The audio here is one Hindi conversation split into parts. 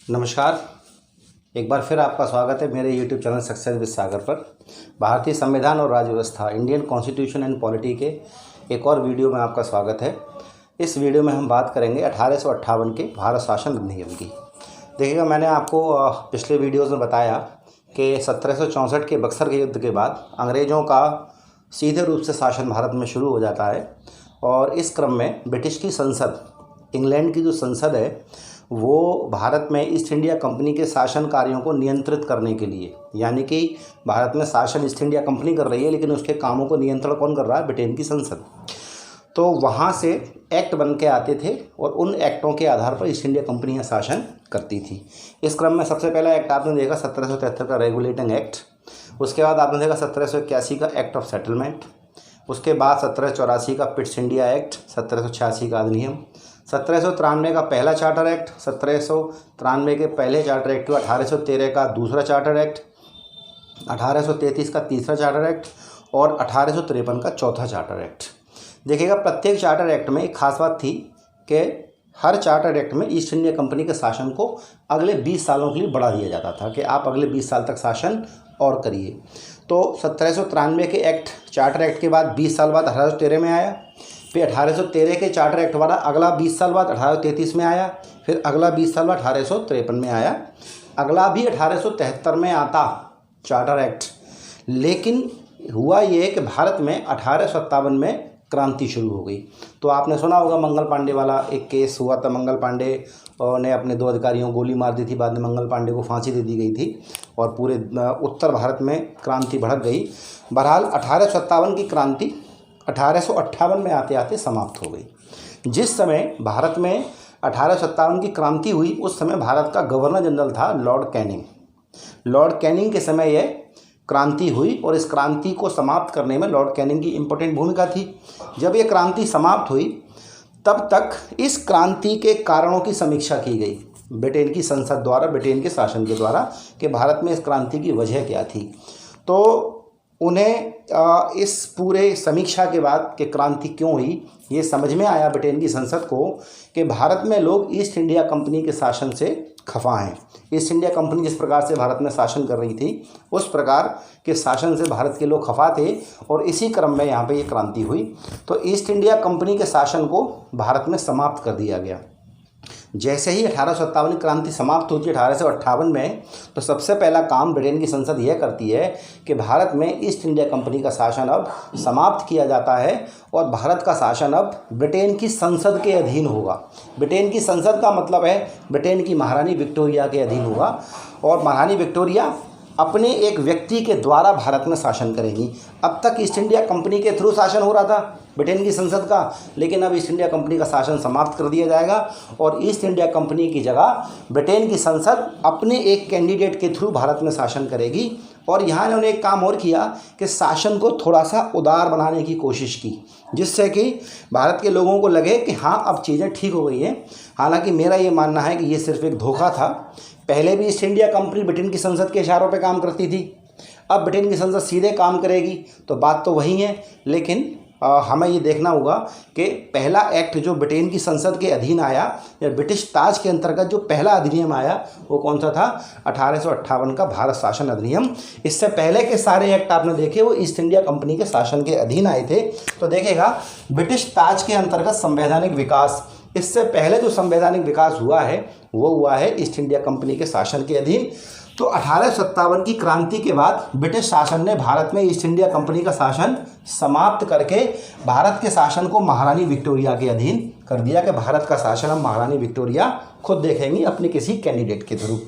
नमस्कार। एक बार फिर आपका स्वागत है मेरे YouTube चैनल सक्सेस विद सागर पर। भारतीय संविधान और राज्य व्यवस्था इंडियन कॉन्स्टिट्यूशन एंड पॉलिटी के एक और वीडियो में आपका स्वागत है। इस वीडियो में हम बात करेंगे 1858 के भारत शासन अधिनियम की। देखिएगा, मैंने आपको पिछले वीडियोज़ में बताया कि 1764 के बक्सर के युद्ध के बाद अंग्रेज़ों का सीधे रूप से शासन भारत में शुरू हो जाता है और इस क्रम में ब्रिटिश की संसद, इंग्लैंड की जो संसद है, वो भारत में ईस्ट इंडिया कंपनी के शासन कार्यों को नियंत्रित करने के लिए, यानी कि भारत में शासन ईस्ट इंडिया कंपनी कर रही है लेकिन उसके कामों को नियंत्रण कौन कर रहा है? ब्रिटेन की संसद। तो वहाँ से एक्ट बन के आते थे और उन एक्टों के आधार पर ईस्ट इंडिया कंपनियाँ शासन करती थी। इस क्रम में सबसे पहला एक्ट आपने देखा 1773 का रेगुलेटिंग एक्ट। उसके बाद आपने देखा 1781 का एक्ट ऑफ सेटलमेंट। उसके बाद 1784 का पिट्स इंडिया एक्ट, 1786 का अधिनियम, 1793 का पहला चार्टर एक्ट, 1793 के पहले चार्टर एक्ट, 1813 का दूसरा चार्टर एक्ट, 1833 का तीसरा चार्टर एक्ट और 1853 का चौथा चार्टर एक्ट। देखिएगा, प्रत्येक चार्टर एक्ट में एक खास बात थी कि हर चार्टर एक्ट में ईस्ट इंडिया कंपनी के शासन को अगले 20 सालों के लिए बढ़ा दिया जाता था कि आप अगले 20 साल तक शासन और करिए। तो 1793 के एक्ट, चार्टर एक्ट के बाद 20 साल बाद 1813 में आया, फिर 1813 के चार्टर एक्ट वाला अगला 20 साल बाद 1833 में आया, फिर अगला 20 साल बाद 1853 में आया, अगला भी 1873 में आता चार्टर एक्ट। लेकिन हुआ ये कि भारत में 1857 में क्रांति शुरू हो गई। तो आपने सुना होगा मंगल पांडे वाला एक केस हुआ था। मंगल पांडे ने अपने 2 अधिकारियों को गोली मार दी थी, बाद में मंगल पांडे को फांसी दे दी गई थी और पूरे उत्तर भारत में क्रांति भड़क गई। बहरहाल 1857 की क्रांति 1858 में आते आते समाप्त हो गई। जिस समय भारत में 1857 की क्रांति हुई उस समय भारत का गवर्नर जनरल था लॉर्ड कैनिंग। लॉर्ड कैनिंग के समय यह क्रांति हुई और इस क्रांति को समाप्त करने में लॉर्ड कैनिंग की इम्पोर्टेंट भूमिका थी। जब ये क्रांति समाप्त हुई तब तक इस क्रांति के कारणों की समीक्षा की गई ब्रिटेन की संसद द्वारा, ब्रिटेन के शासन के द्वारा, कि भारत में इस क्रांति की वजह क्या थी। तो उन्हें इस पूरे समीक्षा के बाद कि क्रांति क्यों हुई, ये समझ में आया ब्रिटेन की संसद को कि भारत में लोग ईस्ट इंडिया कंपनी के शासन से खफा हैं। ईस्ट इंडिया कंपनी जिस प्रकार से भारत में शासन कर रही थी उस प्रकार के शासन से भारत के लोग खफा थे और इसी क्रम में यहाँ पे ये क्रांति हुई। तो ईस्ट इंडिया कंपनी के शासन को भारत में समाप्त कर दिया गया। जैसे ही 1857 की क्रांति समाप्त होती है 1858 में, तो सबसे पहला काम ब्रिटेन की संसद यह करती है कि भारत में ईस्ट इंडिया कंपनी का शासन अब समाप्त किया जाता है और भारत का शासन अब ब्रिटेन की संसद के अधीन होगा। ब्रिटेन की संसद का मतलब है ब्रिटेन की महारानी विक्टोरिया के अधीन होगा और महारानी विक्टोरिया अपने एक व्यक्ति के द्वारा भारत में शासन करेंगी। अब तक ईस्ट इंडिया कंपनी के थ्रू शासन हो रहा था ब्रिटेन की संसद का, लेकिन अब ईस्ट इंडिया कंपनी का शासन समाप्त कर दिया जाएगा और ईस्ट इंडिया कंपनी की जगह ब्रिटेन की संसद अपने एक कैंडिडेट के थ्रू भारत में शासन करेगी। और यहाँ इन्होंने एक काम और किया कि शासन को थोड़ा सा उदार बनाने की कोशिश की, जिससे कि भारत के लोगों को लगे कि हाँ, अब चीज़ें ठीक हो गई हैं। हालांकि मेरा ये मानना है कि ये सिर्फ एक धोखा था। पहले भी ईस्ट इंडिया कंपनी ब्रिटेन की संसद के इशारों पे काम करती थी, अब ब्रिटेन की संसद सीधे काम करेगी, तो बात तो वही है। लेकिन हमें ये देखना होगा कि पहला एक्ट जो ब्रिटेन की संसद के अधीन आया या ब्रिटिश ताज के अंतर्गत जो पहला अधिनियम आया वो कौन सा था? 1858 का भारत शासन अधिनियम। इससे पहले के सारे एक्ट आपने देखे वो ईस्ट इंडिया कंपनी के शासन के अधीन आए थे। तो देखेगा, ब्रिटिश ताज के अंतर्गत संवैधानिक विकास, इससे पहले जो संवैधानिक विकास हुआ है वो हुआ है ईस्ट इंडिया कंपनी के शासन के अधीन। तो 1857 की क्रांति के बाद ब्रिटिश शासन ने भारत में ईस्ट इंडिया कंपनी का शासन समाप्त करके भारत के शासन को महारानी विक्टोरिया के अधीन कर दिया कि भारत का शासन अब महारानी विक्टोरिया खुद देखेंगी अपने किसी कैंडिडेट के थ्रू।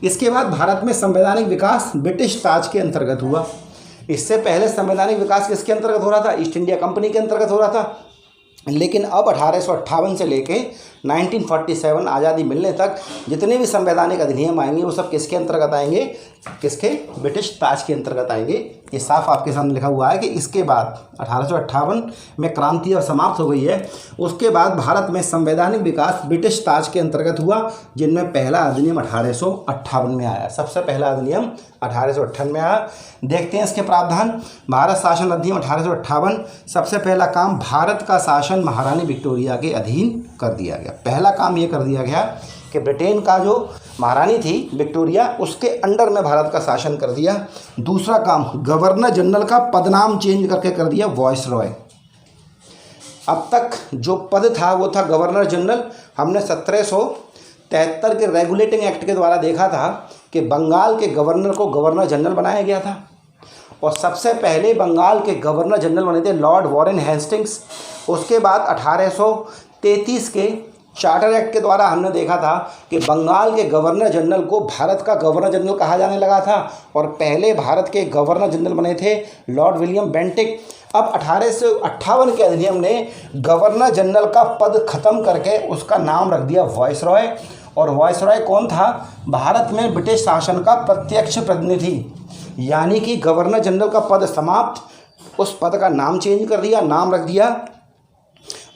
इसके बाद भारत में संवैधानिक विकास ब्रिटिश ताज के अंतर्गत हुआ। इससे पहले संवैधानिक विकास किसके अंतर्गत हो रहा था? ईस्ट इंडिया कंपनी के अंतर्गत हो रहा था। लेकिन अब 1858 से लेके 1947 आज़ादी मिलने तक जितने भी संवैधानिक अधिनियम आएंगे वो सब किसके अंतर्गत आएंगे? किसके? ब्रिटिश ताज के अंतर्गत आएंगे। ये साफ आपके सामने लिखा हुआ है कि इसके बाद 1858 में क्रांति और समाप्त हो गई है। उसके बाद भारत में संवैधानिक विकास ब्रिटिश ताज के अंतर्गत हुआ, जिनमें पहला अधिनियम 1858 में आया। सबसे पहला अधिनियम 1858 में आया। देखते हैं इसके प्रावधान। भारत शासन अधिनियम 1858। सबसे पहला काम, भारत का शासन महारानी विक्टोरिया के अधीन कर दिया गया। पहला काम ये कर दिया गया कि ब्रिटेन का जो महारानी थी विक्टोरिया, उसके अंडर में भारत का शासन कर दिया। दूसरा काम, गवर्नर जनरल का पदनाम चेंज करके कर दिया वायसरॉय। अब तक जो पद था वो था गवर्नर जनरल। हमने 1773 के रेगुलेटिंग एक्ट के द्वारा देखा था कि बंगाल के गवर्नर को गवर्नर जनरल बनाया गया था, और सबसे पहले बंगाल के गवर्नर जनरल बने थे लॉर्ड वॉरेन हेस्टिंग्स। उसके बाद 1833 के चार्टर एक्ट के द्वारा हमने देखा था कि बंगाल के गवर्नर जनरल को भारत का गवर्नर जनरल कहा जाने लगा था, और पहले भारत के गवर्नर जनरल बने थे लॉर्ड विलियम बेंटिक। अब 1858 के अधिनियम ने गवर्नर जनरल का पद खत्म करके उसका नाम रख दिया वायसरॉय। और वायसरॉय कौन था? भारत में ब्रिटिश शासन का प्रत्यक्ष प्रतिनिधि, यानी कि गवर्नर जनरल का पद समाप्त, उस पद का नाम चेंज कर दिया, नाम रख दिया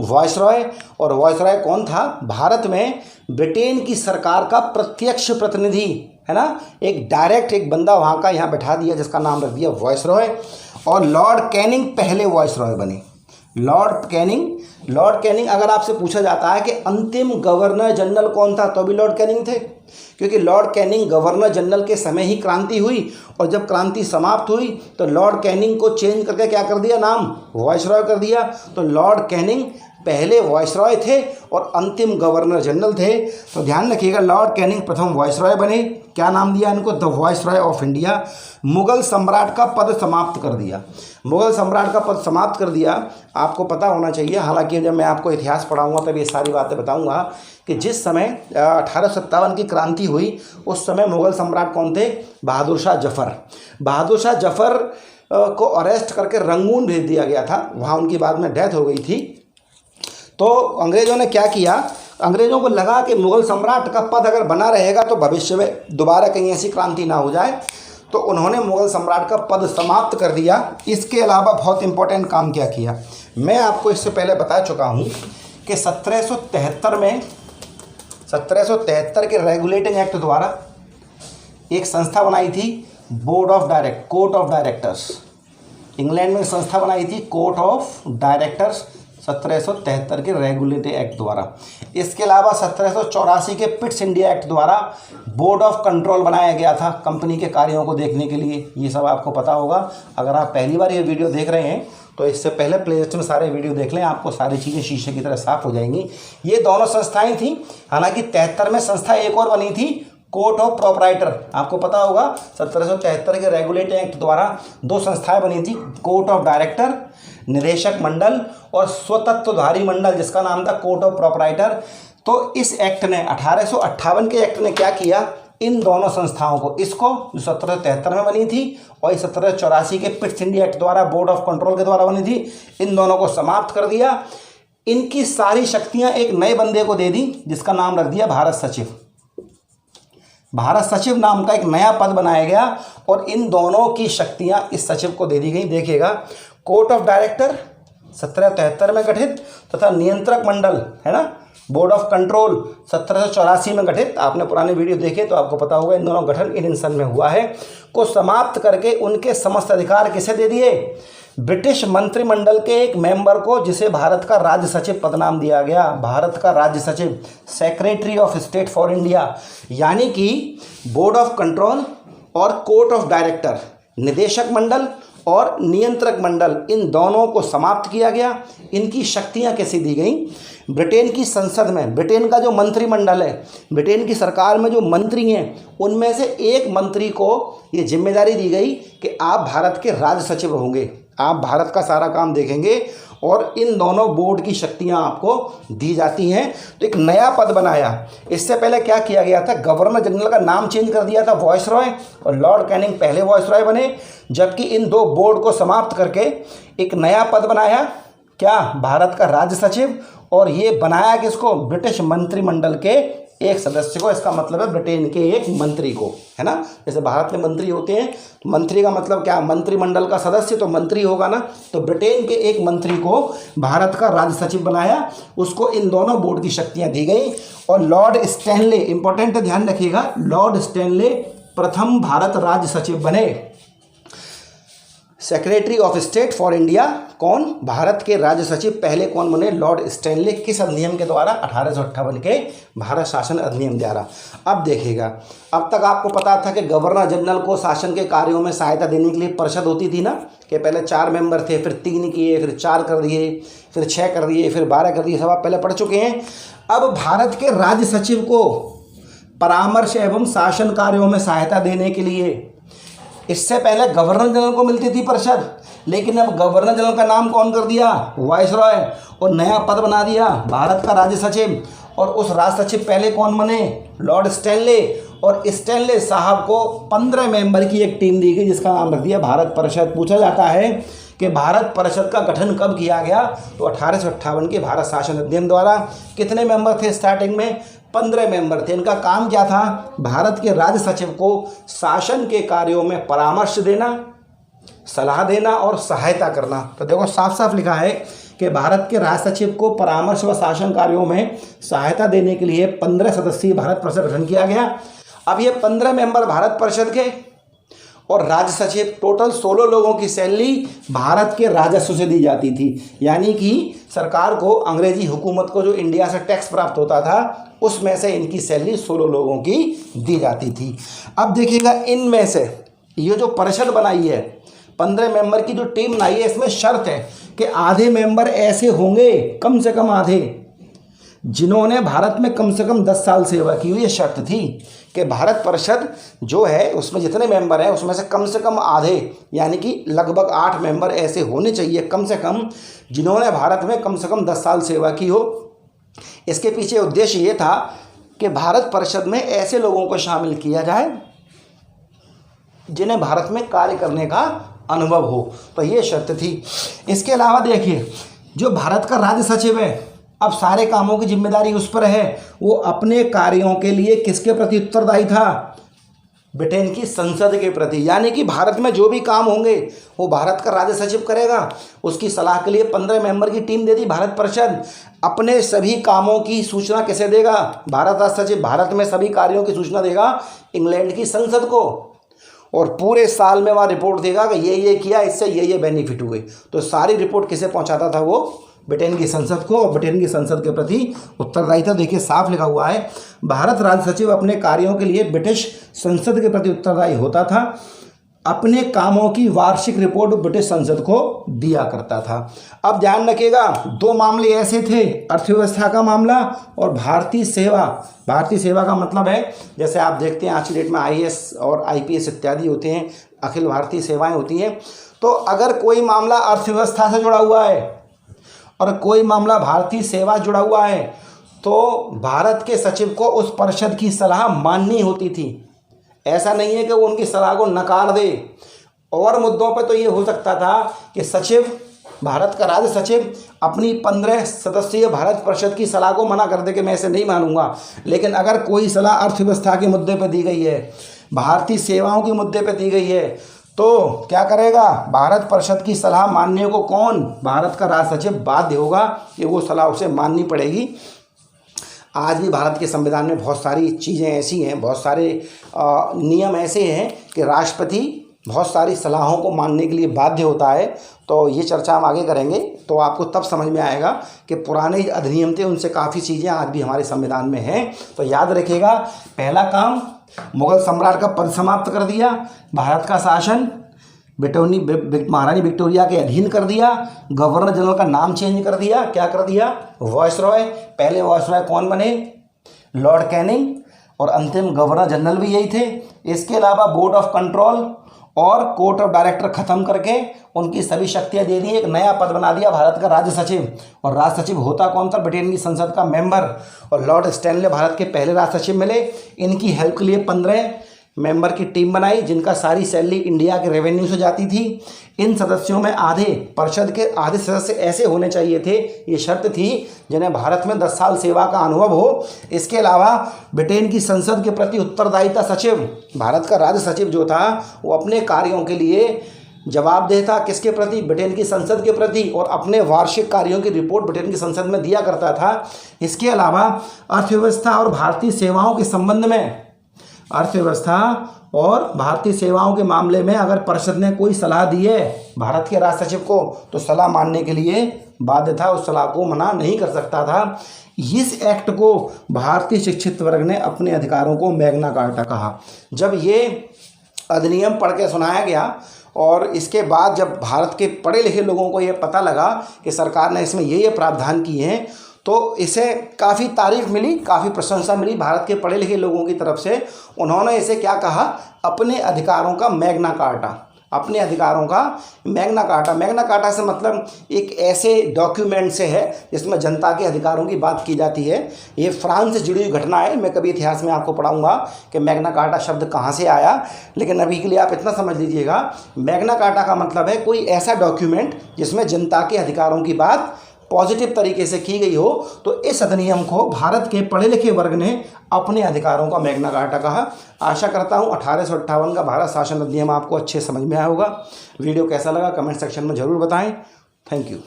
वायसरॉय। और वायसरॉय कौन था? भारत में ब्रिटेन की सरकार का प्रत्यक्ष प्रतिनिधि, है ना, एक डायरेक्ट एक बंदा वहाँ का यहाँ बैठा दिया, जिसका नाम रख दिया वायसरॉय। और लॉर्ड कैनिंग पहले वायसरॉय बने। लॉर्ड कैनिंग अगर आपसे पूछा जाता है कि अंतिम गवर्नर जनरल कौन था, तो भी लॉर्ड कैनिंग थे, क्योंकि लॉर्ड कैनिंग गवर्नर जनरल के समय ही क्रांति हुई, और जब क्रांति समाप्त हुई तो लॉर्ड कैनिंग को चेंज करके क्या कर दिया, नाम वायसरॉय कर दिया। तो लॉर्ड कैनिंग पहले वायसरॉय थे और अंतिम गवर्नर जनरल थे। तो ध्यान रखिएगा, लॉर्ड कैनिंग प्रथम वायसरॉय बने। क्या नाम दिया इनको? The viceroy of India. Mughal सम्राट का पद समाप्त कर दिया। मुगल सम्राट का पद समाप्त कर दिया। आपको पता होना चाहिए, हालांकि जब मैं आपको इतिहास पढ़ाऊंगा तब ये सारी बातें बताऊंगा, कि जिस समय 1857 की क्रांति हुई उस समय मुगल सम्राट कौन थे? बहादुर शाह जफ़र। बहादुर शाह जफ़र को अरेस्ट करके रंगून भेज दिया गया था, वहाँ उनकी बाद में डेथ हो गई थी। तो अंग्रेज़ों ने क्या किया? अंग्रेज़ों को लगा कि मुग़ल सम्राट का पद अगर बना रहेगा तो भविष्य में दोबारा कहीं ऐसी क्रांति ना हो जाए, तो उन्होंने मुग़ल सम्राट का पद समाप्त कर दिया। इसके अलावा बहुत इंपॉर्टेंट काम क्या किया, मैं आपको इससे पहले बता चुका हूँ कि 1773 के रेगुलेटिंग एक्ट द्वारा एक संस्था बनाई थी, कोर्ट ऑफ डायरेक्टर्स। इंग्लैंड में संस्था बनाई थी कोर्ट ऑफ डायरेक्टर्स 1773 के रेगुलेटिंग एक्ट द्वारा। इसके अलावा 1784 के पिट्स इंडिया एक्ट द्वारा बोर्ड ऑफ कंट्रोल बनाया गया था कंपनी के कार्यों को देखने के लिए। ये सब आपको पता होगा। अगर आप पहली बार ये वीडियो देख रहे हैं तो इससे पहले प्लेलिस्ट में सारे वीडियो देख लें, आपको सारी चीज़ें शीशे की तरह साफ हो जाएंगी। ये दोनों संस्थाएं थीं। हालांकि 73 में संस्था एक और बनी थी, कोर्ट ऑफ प्रोपराइटर। आपको पता होगा 1774 के रेगुलेटिंग एक्ट द्वारा दो संस्थाएं बनी थी, कोर्ट ऑफ डायरेक्टर निदेशक मंडल और स्वतत्वधारी मंडल, जिसका नाम था कोर्ट ऑफ प्रोपराइटर। तो इस एक्ट ने 1858 के एक्ट ने क्या किया, इन दोनों संस्थाओं को, इसको जो 1773 में बनी थी और 1784 के पिट्स इंडिया एक्ट द्वारा बोर्ड ऑफ कंट्रोल के द्वारा बनी थी, इन दोनों को समाप्त कर दिया। इनकी सारी शक्तियां एक नए बंदे को दे दी, जिसका नाम रख दिया भारत सचिव। भारत सचिव नाम का एक नया पद बनाया गया और इन दोनों की शक्तियां इस सचिव को दे दी गई। देखिएगा, कोर्ट ऑफ डायरेक्टर 1773 में गठित तथा नियंत्रक मंडल, है ना, बोर्ड ऑफ कंट्रोल 1784 में गठित। आपने पुराने वीडियो देखे तो आपको पता होगा इन दोनों गठन इन सन में हुआ है। को समाप्त करके उनके समस्त अधिकार किसे दे दिए? ब्रिटिश मंत्रिमंडल के एक मेंबर को, जिसे भारत का राज्य सचिव पद नाम दिया गया। भारत का राज्य सचिव, secretary of state for India. यानी कि बोर्ड ऑफ कंट्रोल और कोर्ट ऑफ डायरेक्टर, निदेशक मंडल और नियंत्रक मंडल, इन दोनों को समाप्त किया गया। इनकी शक्तियां कैसे दी गई? ब्रिटेन की संसद में, ब्रिटेन का जो मंत्रिमंडल है, ब्रिटेन की सरकार में जो मंत्री हैं, उनमें से एक मंत्री को ये जिम्मेदारी दी गई कि आप भारत के राज्य सचिव होंगे, आप भारत का सारा काम देखेंगे और इन दोनों बोर्ड की शक्तियां आपको दी जाती हैं। तो एक नया पद बनाया। इससे पहले क्या किया गया था, गवर्नर जनरल का नाम चेंज कर दिया था वायसरॉय, और लॉर्ड कैनिंग पहले वायसरॉय बने, जबकि इन दो बोर्ड को समाप्त करके एक नया पद बनाया, क्या, भारत का राज्य सचिव। और ये बनाया किसको? ब्रिटिश मंत्रिमंडल के एक सदस्य को, इसका मतलब है ब्रिटेन के एक मंत्री को, है ना। जैसे भारत में मंत्री होते हैं, तो मंत्री का मतलब क्या, मंत्रिमंडल का सदस्य तो मंत्री होगा ना। तो ब्रिटेन के एक मंत्री को भारत का राज्य सचिव बनाया, उसको इन दोनों बोर्ड की शक्तियां दी गई। और लॉर्ड स्टैनले, इंपॉर्टेंट है, ध्यान रखिएगा, लॉर्ड स्टैनले प्रथम भारत राज्य सचिव बने। Secretary of state for India कौन, भारत के राज्य सचिव पहले कौन बने, लॉर्ड स्टैनले। किस अधिनियम के द्वारा, 1858 के भारत शासन अधिनियम द्वारा। अब देखिएगा, अब तक आपको पता था कि गवर्नर जनरल को शासन के कार्यों में सहायता देने के लिए परिषद होती थी ना, कि पहले 4 मेंबर थे, फिर 3 किए, फिर 4 कर दिए, फिर 6 कर दिए, फिर 12 कर दिए, सब आप पहले पढ़ चुके हैं। अब भारत के राज्य सचिव को परामर्श एवं शासन कार्यों में सहायता देने के लिए, इससे पहले गवर्नर जनरल को मिलती थी परिषद, लेकिन अब गवर्नर जनरल का नाम कौन कर दिया, वायसरॉय, और नया पद बना दिया भारत का राज्य सचिव। और उस राज्य सचिव पहले कौन बने, लॉर्ड स्टैनले। और स्टैनले साहब को 15 मेंबर की एक टीम दी गई, जिसका नाम रख दिया भारत परिषद। पूछा जाता है कि भारत परिषद का गठन कब किया गया, तो 1858 के भारत शासन अधिनियम द्वारा। कितने मेंबर थे स्टार्टिंग में, 15 मेंबर थे। इनका काम क्या था, भारत के राज्य सचिव को शासन के कार्यों में परामर्श देना, सलाह देना और सहायता करना। तो देखो साफ साफ लिखा है कि भारत के राज्य सचिव को परामर्श व शासन कार्यों में सहायता देने के लिए 15 सदस्यीय भारत परिषद गठन किया गया। अब ये 15 मेंबर भारत परिषद के और राज्य सचिव, टोटल 16 लोगों की सैलरी भारत के राजस्व से दी जाती थी। यानी कि सरकार को, अंग्रेजी हुकूमत को जो इंडिया से टैक्स प्राप्त होता था, उसमें से इनकी सैलरी 16 लोगों की दी जाती थी। अब देखिएगा, इनमें से ये जो परिषद बनाई है, 15 मेंबर की जो टीम बनाई है, इसमें शर्त है कि आधे मेंबर ऐसे होंगे, कम से कम आधे, जिन्होंने भारत में कम से कम 10 साल सेवा की हुई। ये शर्त थी कि भारत परिषद जो है उसमें जितने मेंबर हैं उसमें से कम आधे, यानी कि लगभग 8 मेंबर ऐसे होने चाहिए कम से कम, जिन्होंने भारत में कम से कम 10 साल सेवा की हो। इसके पीछे उद्देश्य ये था कि भारत परिषद में ऐसे लोगों को शामिल किया जाए जिन्हें भारत में कार्य करने का अनुभव हो। तो ये शर्त थी। इसके अलावा देखिए, जो भारत का राज्य सचिव है, अब सारे कामों की जिम्मेदारी उस पर है। वो अपने कार्यों के लिए किसके प्रति उत्तरदायी था, ब्रिटेन की संसद के प्रति। यानी कि भारत में जो भी काम होंगे वो भारत का राज्य सचिव करेगा। उसकी सलाह के लिए 15 मेंबर की टीम दे दी भारत परिषद। अपने सभी कामों की सूचना किसे देगा, भारत राज्य सचिव भारत में सभी कार्यों की सूचना देगा इंग्लैंड की संसद को, और पूरे साल में वह रिपोर्ट देगा कि ये किया, इससे ये बेनिफिट हुए। तो सारी रिपोर्ट किसे पहुंचाता था, वो ब्रिटेन की संसद को, और ब्रिटेन की संसद के प्रति उत्तरदायी था। देखिए साफ लिखा हुआ है, भारत राज्य सचिव अपने कार्यों के लिए ब्रिटिश संसद के प्रति उत्तरदायी होता था। अपने कामों की वार्षिक रिपोर्ट ब्रिटिश संसद को दिया करता था। अब ध्यान रखिएगा, 2 मामले ऐसे थे, अर्थव्यवस्था का मामला और भारतीय सेवा। भारतीय सेवा का मतलब है, जैसे आप देखते हैं आज की डेट में IAS और IPS इत्यादि होते हैं, अखिल भारतीय सेवाएं होती हैं। तो अगर कोई मामला अर्थव्यवस्था से जुड़ा हुआ है और कोई मामला भारतीय सेवा जुड़ा हुआ है, तो भारत के सचिव को उस परिषद की सलाह माननी होती थी। ऐसा नहीं है कि वो उनकी सलाह को नकार दे। और मुद्दों पर तो ये हो सकता था कि सचिव, भारत का राज्य सचिव अपनी 15 सदस्यीय भारत परिषद की सलाह को मना कर दे कि मैं इसे नहीं मानूंगा। लेकिन अगर कोई सलाह अर्थव्यवस्था के मुद्दे पर दी गई है, भारतीय सेवाओं के मुद्दे पर दी गई है, तो क्या करेगा, भारत परिषद की सलाह मानने को कौन, भारत का राज्य सचिव बाध्य होगा कि वो सलाह उसे माननी पड़ेगी। आज भी भारत के संविधान में बहुत सारी चीज़ें ऐसी हैं, बहुत सारे नियम ऐसे हैं कि राष्ट्रपति बहुत सारी सलाहों को मानने के लिए बाध्य होता है। तो ये चर्चा हम आगे करेंगे, तो आपको तब समझ में आएगा कि पुराने अधिनियम थे, उनसे काफ़ी चीज़ें आज भी हमारे संविधान में हैं। तो याद रखिएगा, पहला काम, मुगल सम्राट का पद समाप्त कर दिया, भारत का शासन महारानी विक्टोरिया के अधीन कर दिया, गवर्नर जनरल का नाम चेंज कर दिया, क्या कर दिया, वॉयसरॉय। पहले वॉयसरॉय कौन बने, लॉर्ड कैनिंग, और अंतिम गवर्नर जनरल भी यही थे। इसके अलावा बोर्ड ऑफ कंट्रोल और कोर्ट ऑफ डायरेक्टर खत्म करके उनकी सभी शक्तियां दे दी, एक नया पद बना दिया भारत का राज्य सचिव। और राज्य सचिव होता कौन था, ब्रिटेन की संसद का मेंबर। और लॉर्ड स्टैनले भारत के पहले राज्य सचिव मिले। इनकी हेल्प के लिए 15 मेंबर की टीम बनाई जिनका सारी सैलरी इंडिया के रेवेन्यू से जाती थी। इन सदस्यों में आधे परिषद के आधे सदस्य ऐसे होने चाहिए थे, ये शर्त थी, जिन्हें भारत में 10 साल सेवा का अनुभव हो। इसके अलावा ब्रिटेन की संसद के प्रति उत्तरदायिता सचिव, भारत का राज्य सचिव जो था वो अपने कार्यों के लिए जवाबदेह था किसके प्रति, ब्रिटेन की संसद के प्रति, और अपने वार्षिक कार्यों की रिपोर्ट ब्रिटेन की संसद में दिया करता था। इसके अलावा अर्थव्यवस्था और भारतीय सेवाओं के संबंध में, अर्थव्यवस्था और भारतीय सेवाओं के मामले में अगर परिषद ने कोई सलाह दी है भारत के राष्ट्र सचिव को, तो सलाह मानने के लिए बाध्य था, उस सलाह को मना नहीं कर सकता था। इस एक्ट को भारतीय शिक्षित वर्ग ने अपने अधिकारों को मैग्ना कार्टा कहा। जब ये अधिनियम पढ़ के सुनाया गया और इसके बाद जब भारत के पढ़े लिखे लोगों को ये पता लगा कि सरकार ने इसमें ये प्रावधान किए हैं, तो इसे काफ़ी तारीफ मिली, काफ़ी प्रशंसा मिली भारत के पढ़े लिखे लोगों की तरफ से। उन्होंने इसे क्या कहा, अपने अधिकारों का मैग्ना कार्टा, अपने अधिकारों का मैग्ना कार्टा। मैग्ना कार्टा से मतलब एक ऐसे डॉक्यूमेंट से है जिसमें जनता के अधिकारों की बात की जाती है। ये फ्रांस से जुड़ी हुई घटना है, मैं कभी इतिहास में आपको पढ़ाऊंगा कि मैग्ना कार्टा शब्द कहाँ से आया, लेकिन अभी के लिए आप इतना समझ लीजिएगा, मैग्ना कार्टा का मतलब है कोई ऐसा डॉक्यूमेंट जिसमें जनता के अधिकारों की बात पॉजिटिव तरीके से की गई हो। तो इस अधिनियम को भारत के पढ़े लिखे वर्ग ने अपने अधिकारों का मैग्ना कार्टा कहा। आशा करता हूँ 1858 का भारत शासन अधिनियम आपको अच्छे समझ में आया होगा। वीडियो कैसा लगा कमेंट सेक्शन में ज़रूर बताएं। Thank you.